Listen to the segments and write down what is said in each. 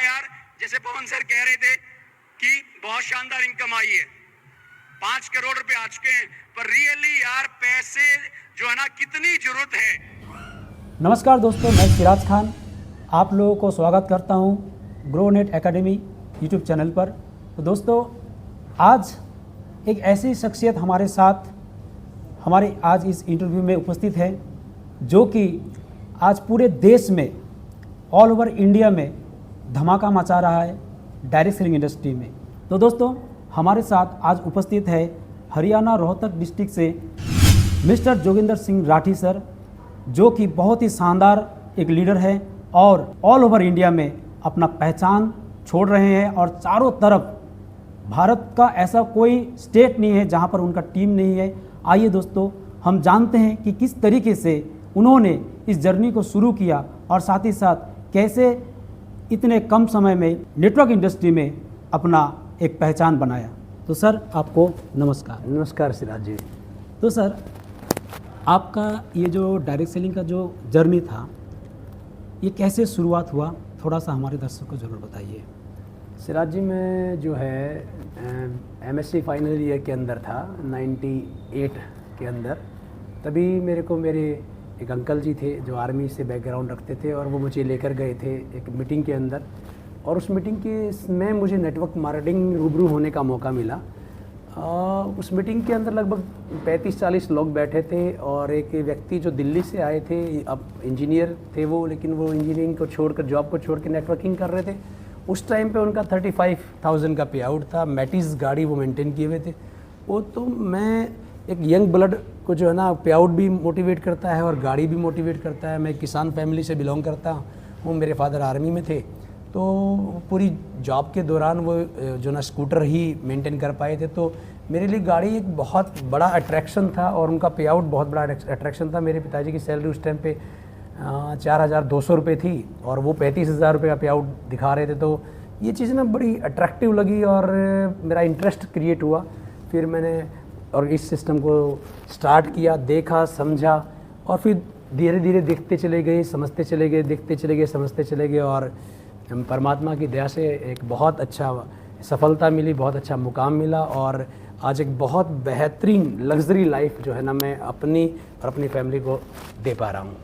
यार, जैसे पवन सर कह रहे थे कि बहुत शानदार इनकम आई है, 5 करोड़ रुपए आ चुके हैं, पर रियली यार पैसे जो है ना, कितनी जरूरत है। नमस्कार दोस्तों, मैं सिराज खान आप लोगों को स्वागत करता हूं ग्रोनेट एकेडमी यूट्यूब चैनल पर। तो दोस्तों, आज एक ऐसी शख्सियत हमारे साथ हमारे आज इस इंटरव्यू में उपस्थित है जो कि आज पूरे देश में, ऑल ओवर इंडिया में धमाका मचा रहा है डायरेक्ट सेलिंग इंडस्ट्री में। तो दोस्तों, हमारे साथ आज उपस्थित है हरियाणा रोहतक डिस्ट्रिक्ट से मिस्टर जोगिंदर सिंह राठी सर, जो कि बहुत ही शानदार एक लीडर है और ऑल ओवर इंडिया में अपना पहचान छोड़ रहे हैं और चारों तरफ भारत का ऐसा कोई स्टेट नहीं है जहां पर उनका टीम नहीं है। आइए दोस्तों, हम जानते हैं कि किस तरीके से उन्होंने इस जर्नी को शुरू किया और साथ ही साथ कैसे इतने कम समय में नेटवर्क इंडस्ट्री में अपना एक पहचान बनाया। तो सर, आपको नमस्कार। नमस्कार सिराज जी। तो सर, आपका ये जो डायरेक्ट सेलिंग का जो जर्नी था, ये कैसे शुरुआत हुआ, थोड़ा सा हमारे दर्शकों को ज़रूर बताइए। सिराज जी, मैं जो है एमएससी फाइनल ईयर के अंदर था 98 के अंदर। तभी मेरे को मेरे एक अंकल जी थे जो आर्मी से बैकग्राउंड रखते थे और वो मुझे लेकर गए थे एक मीटिंग के अंदर, और उस मीटिंग के में मुझे नेटवर्क मार्केटिंग रूबरू होने का मौका मिला। उस मीटिंग के अंदर लगभग 35-40 लोग बैठे थे और एक व्यक्ति जो दिल्ली से आए थे, अब इंजीनियर थे वो, लेकिन वो इंजीनियरिंग को छोड़कर, जॉब को छोड़ के नेटवर्किंग कर रहे थे। उस टाइम पे उनका 35,000 का पे आउट था। मैटिस गाड़ी वो मेंटेन किए हुए थे वो। तो मैं एक यंग ब्लड को जो है ना, पे आउट भी मोटिवेट करता है और गाड़ी भी मोटिवेट करता है। मैं किसान फैमिली से बिलोंग करता हूँ, मेरे फादर आर्मी में थे, तो पूरी जॉब के दौरान वो जो ना स्कूटर ही मेंटेन कर पाए थे। तो मेरे लिए गाड़ी एक बहुत बड़ा अट्रैक्शन था और उनका पे आउट बहुत बड़ा अट्रैक्शन था। मेरे पिताजी की सैलरी उस टाइम पे 4,200 रुपये थी और वो 35,000 रुपये का पे आउट दिखा रहे थे। तो ये चीज़ ना बड़ी अट्रैक्टिव लगी और मेरा इंटरेस्ट क्रिएट हुआ। फिर मैंने और इस सिस्टम को स्टार्ट किया, देखा, समझा, और फिर धीरे धीरे देखते चले गए, समझते चले गए, देखते चले गए, समझते चले गए, और परमात्मा की दया से एक बहुत अच्छा सफलता मिली, बहुत अच्छा मुकाम मिला, और आज एक बहुत बेहतरीन लग्जरी लाइफ जो है ना, मैं अपनी और अपनी फैमिली को दे पा रहा हूँ।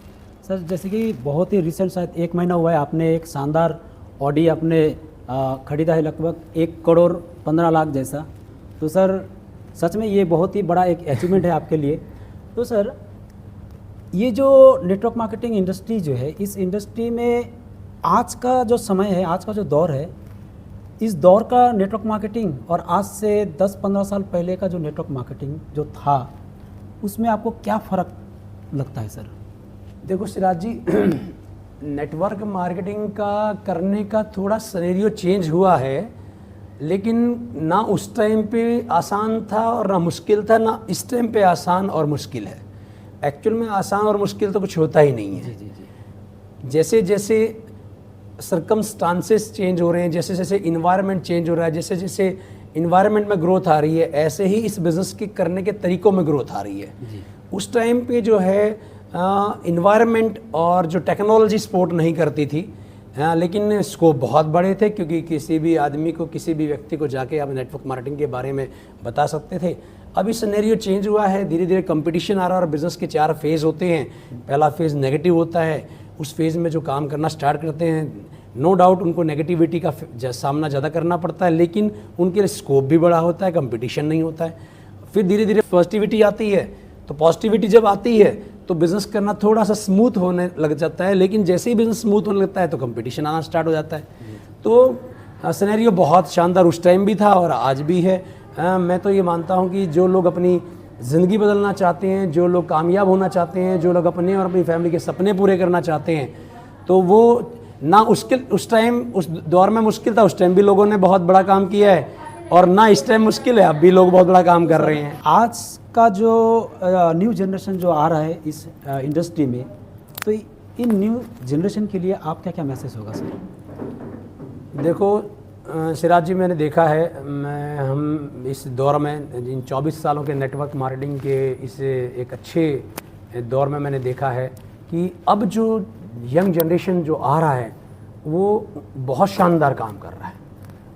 सर, जैसे कि बहुत ही रिसेंट, शायद 1 महीना हुआ है, आपने एक शानदार ऑडी आपने खरीदा है, लगभग 1 करोड़ 15 लाख जैसा। तो सर, सच में ये बहुत ही बड़ा एक अचीवमेंट है आपके लिए। तो सर, ये जो नेटवर्क मार्केटिंग इंडस्ट्री जो है, इस इंडस्ट्री में आज का जो समय है, आज का जो दौर है, इस दौर का नेटवर्क मार्केटिंग और आज से 10-15 साल पहले का जो नेटवर्क मार्केटिंग जो था, उसमें आपको क्या फ़र्क लगता है सर? देखो सिराज जी, नेटवर्क मार्केटिंग का करने का थोड़ा सिनेरियो चेंज हुआ है, लेकिन ना उस टाइम पे आसान था और ना मुश्किल था, ना इस टाइम पे आसान और मुश्किल है। एक्चुअल में आसान और मुश्किल तो कुछ होता ही नहीं है। जी। जैसे जैसे सर्कमस्टांसेस चेंज हो रहे हैं, जैसे जैसे इन्वायरमेंट चेंज हो रहा है, जैसे जैसे इन्वायरमेंट में ग्रोथ आ रही है, ऐसे ही इस बिज़नेस के करने के तरीक़ों में ग्रोथ आ रही है। उस टाइम पे जो है इन्वायरमेंट और जो टेक्नोलॉजी सपोर्ट नहीं करती थी, लेकिन स्कोप बहुत बड़े थे, क्योंकि किसी भी आदमी को, किसी भी व्यक्ति को जाके आप नेटवर्क मार्केटिंग के बारे में बता सकते थे। अभी सिनेरियो चेंज हुआ है, धीरे धीरे कंपटीशन आ रहा है और बिज़नेस के 4 फेज़ होते हैं। पहला फेज़ नेगेटिव होता है, उस फेज़ में जो काम करना स्टार्ट करते हैं, नो डाउट उनको नेगेटिविटी का सामना ज़्यादा करना पड़ता है, लेकिन उनके लिए स्कोप भी बड़ा होता है, कंपटीशन नहीं होता है। फिर धीरे धीरे पॉजिटिविटी आती है, तो पॉजिटिविटी जब आती है तो बिज़नेस करना थोड़ा सा स्मूथ होने लग जाता है, लेकिन जैसे ही बिज़नेस स्मूथ होने लगता है तो कंपटीशन आना स्टार्ट हो जाता है। तो सिनेरियो बहुत शानदार उस टाइम भी था और आज भी है। मैं तो ये मानता हूँ कि जो लोग अपनी ज़िंदगी बदलना चाहते हैं, जो लोग कामयाब होना चाहते हैं, जो लोग अपने और अपनी फैमिली के सपने पूरे करना चाहते हैं, तो वो ना उस टाइम, उस दौर में मुश्किल था, उस टाइम भी लोगों ने बहुत बड़ा काम किया है, और ना इस टाइम मुश्किल है, अब भी लोग बहुत बड़ा काम कर रहे हैं। आज का जो न्यू जनरेशन जो आ रहा है इस इंडस्ट्री में, तो इन न्यू जनरेशन के लिए आप क्या क्या मैसेज होगा सर? देखो सिराज जी, मैंने देखा है, हम इस दौर में, इन 24 सालों के नेटवर्क मार्केटिंग के इस एक अच्छे दौर में मैंने देखा है कि अब जो यंग जनरेशन जो आ रहा है, वो बहुत शानदार काम कर रहा है।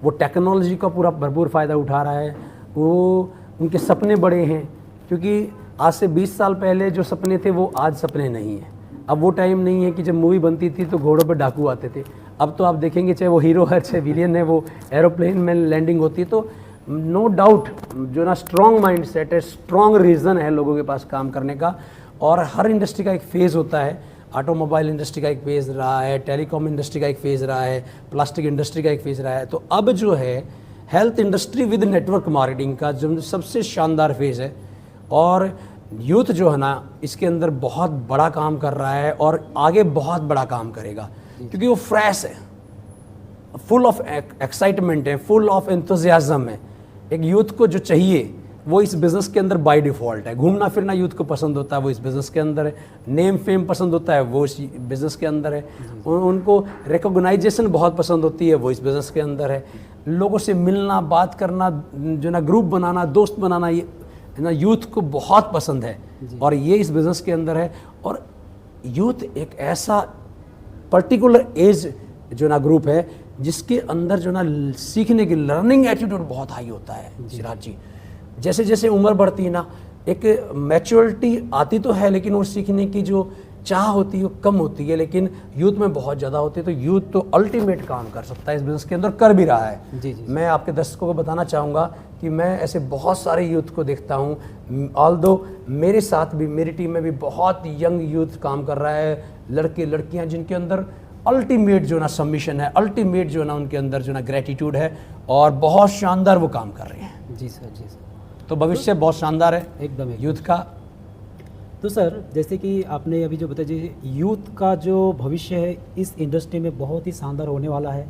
वो टेक्नोलॉजी का पूरा भरपूर फ़ायदा उठा रहा है। वो उनके सपने बड़े हैं, क्योंकि आज से 20 साल पहले जो सपने थे वो आज सपने नहीं हैं। अब वो टाइम नहीं है कि जब मूवी बनती थी तो घोड़ों पर डाकू आते थे। अब तो आप देखेंगे चाहे वो हीरो है चाहे विलियन है, वो एरोप्लेन में लैंडिंग होती है। तो नो डाउट जो ना स्ट्रॉन्ग माइंड सेट है, स्ट्रॉन्ग रीज़न है लोगों के पास काम करने का। और हर इंडस्ट्री का एक फेज़ होता है। ऑटोमोबाइल इंडस्ट्री का एक फेज़ रहा है, टेलीकॉम इंडस्ट्री का एक फेज़ रहा है, प्लास्टिक इंडस्ट्री का एक फेज़ रहा है। तो अब जो है health industry with network marketing का जो सबसे शानदार फेज़ है। और यूथ जो है ना इसके अंदर बहुत बड़ा काम कर रहा है और आगे बहुत बड़ा काम करेगा, क्योंकि वो फ्रेश है, फुल ऑफ एक्साइटमेंट है, फुल ऑफ एंथुजियाज्म है। एक यूथ को जो चाहिए वो इस बिज़नेस के अंदर बाय डिफ़ॉल्ट है। घूमना फिरना यूथ को पसंद होता है, वो इस बिज़नेस के अंदर है। नेम फेम पसंद होता है, वो इस बिज़नेस के अंदर है। उनको रिकॉग्नाइजेशन बहुत पसंद होती है, वो इस बिज़नेस के अंदर है। लोगों से मिलना, बात करना, जो ना ग्रुप बनाना, दोस्त बनाना, ये ना यूथ को बहुत पसंद है और ये इस बिज़नेस के अंदर है। और यूथ एक ऐसा पर्टिकुलर एज जो ना ग्रुप है जिसके अंदर जो ना सीखने की लर्निंग एटीट्यूड बहुत हाई होता है सिराज जी। जैसे जैसे उम्र बढ़ती है ना, एक मैच्योरिटी आती तो है, लेकिन वो सीखने की जो चाह होती है वो कम होती है, लेकिन यूथ में बहुत ज़्यादा होती है। तो यूथ तो अल्टीमेट काम कर सकता है इस बिज़नेस के अंदर, कर भी रहा है। जी जी। मैं आपके दर्शकों को बताना चाहूँगा कि मैं ऐसे बहुत सारे यूथ को देखता हूँ। ऑल्दो मेरे साथ भी, मेरी टीम में भी बहुत यंग यूथ काम कर रहा है, लड़के लड़कियाँ जिनके अंदर अल्टीमेट जो ना सबमिशन है, अल्टीमेट जो ना उनके अंदर जो ना ग्रेटिट्यूड है और बहुत शानदार वो काम कर रहे हैं। जी सर, जी सर। तो भविष्य बहुत शानदार है एकदम यूथ का। तो सर जैसे कि आपने अभी जो बताया जी, यूथ का जो भविष्य है इस इंडस्ट्री में बहुत ही शानदार होने वाला है।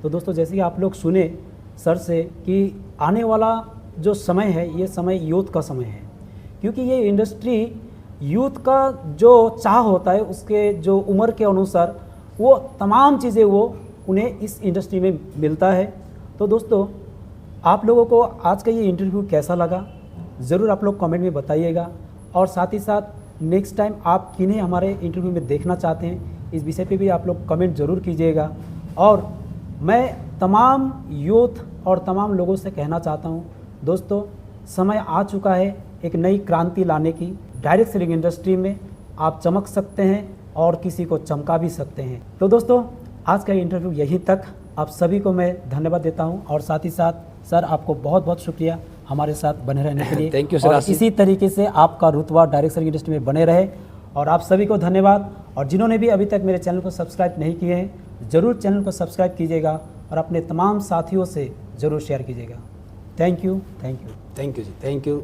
तो दोस्तों जैसे कि आप लोग सुने सर से कि आने वाला जो समय है ये समय यूथ का समय है, क्योंकि ये इंडस्ट्री यूथ का जो चाह होता है उसके जो उम्र के अनुसार वो तमाम चीज़ें वो उन्हें इस इंडस्ट्री में मिलता है। तो दोस्तों आप लोगों को आज का ये इंटरव्यू कैसा लगा ज़रूर आप लोग कमेंट में बताइएगा, और साथ ही साथ नेक्स्ट टाइम आप किन्हें हमारे इंटरव्यू में देखना चाहते हैं इस विषय पे भी आप लोग कमेंट ज़रूर कीजिएगा। और मैं तमाम यूथ और तमाम लोगों से कहना चाहता हूँ दोस्तों, समय आ चुका है एक नई क्रांति लाने की। डायरेक्ट सेलिंग इंडस्ट्री में आप चमक सकते हैं और किसी को चमका भी सकते हैं। तो दोस्तों आज का इंटरव्यू यहीं तक। आप सभी को मैं धन्यवाद देता हूं और साथ ही साथ सर आपको बहुत बहुत शुक्रिया हमारे साथ बने रहने के लिए। थैंक यू और सर। इसी तरीके से आपका रुतबा डायरेक्ट सेलिंग इंडस्ट्री में बने रहे। और आप सभी को धन्यवाद। और जिन्होंने भी अभी तक मेरे चैनल को सब्सक्राइब नहीं किए हैं ज़रूर चैनल को सब्सक्राइब कीजिएगा और अपने तमाम साथियों से ज़रूर शेयर कीजिएगा। Thank you, thank you, thank you ji, thank you.